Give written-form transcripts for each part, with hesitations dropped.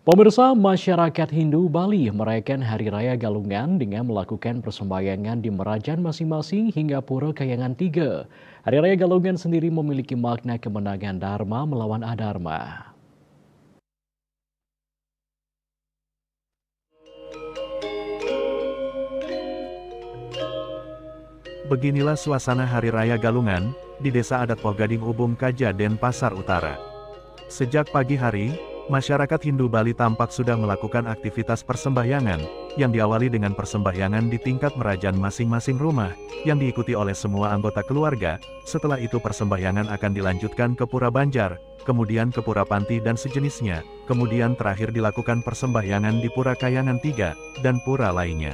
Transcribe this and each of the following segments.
Pemirsa, masyarakat Hindu Bali merayakan Hari Raya Galungan dengan melakukan persembahyangan di Merajan masing-masing hingga Pura Kayangan 3. Hari Raya Galungan sendiri memiliki makna kemenangan Dharma melawan Adharma. Beginilah suasana Hari Raya Galungan, di Desa Adat Poh Gading Ubung Kaja Denpasar Utara. Sejak pagi hari, masyarakat Hindu Bali tampak sudah melakukan aktivitas persembahyangan, yang diawali dengan persembahyangan di tingkat merajan masing-masing rumah, yang diikuti oleh semua anggota keluarga. Setelah itu persembahyangan akan dilanjutkan ke Pura Banjar, kemudian ke Pura Panti dan sejenisnya, kemudian terakhir dilakukan persembahyangan di Pura Kayangan 3, dan pura lainnya.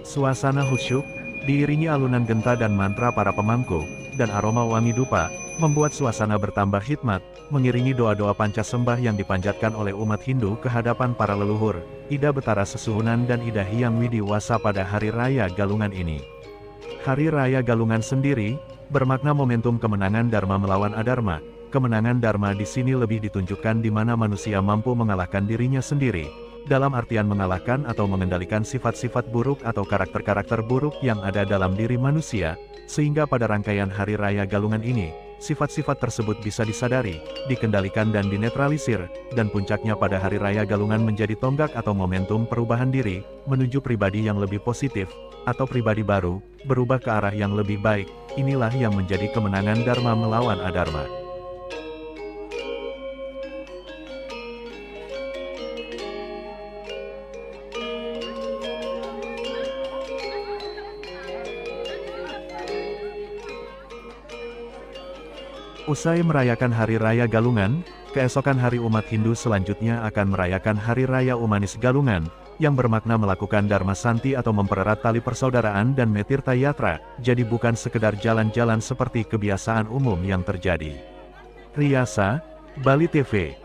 Suasana khusyuk, diiringi alunan genta dan mantra para pemangku, dan aroma wangi dupa, membuat suasana bertambah hikmat, mengiringi doa-doa pancasembah yang dipanjatkan oleh umat Hindu ke hadapan para leluhur, Ida Betara Sesuhunan dan Ida Hyang Widiwasa pada Hari Raya Galungan ini. Hari Raya Galungan sendiri, bermakna momentum kemenangan Dharma melawan Adharma. Kemenangan Dharma di sini lebih ditunjukkan di mana manusia mampu mengalahkan dirinya sendiri, dalam artian mengalahkan atau mengendalikan sifat-sifat buruk atau karakter-karakter buruk yang ada dalam diri manusia, sehingga pada rangkaian Hari Raya Galungan ini, sifat-sifat tersebut bisa disadari, dikendalikan dan dinetralisir, dan puncaknya pada Hari Raya Galungan menjadi tonggak atau momentum perubahan diri, menuju pribadi yang lebih positif, atau pribadi baru, berubah ke arah yang lebih baik. Inilah yang menjadi kemenangan Dharma melawan Adharma. Usai merayakan Hari Raya Galungan, keesokan hari umat Hindu selanjutnya akan merayakan Hari Raya Umanis Galungan, yang bermakna melakukan Dharma Santi atau mempererat tali persaudaraan dan Metirta Yatra, jadi bukan sekedar jalan-jalan seperti kebiasaan umum yang terjadi. Riasa, Bali TV.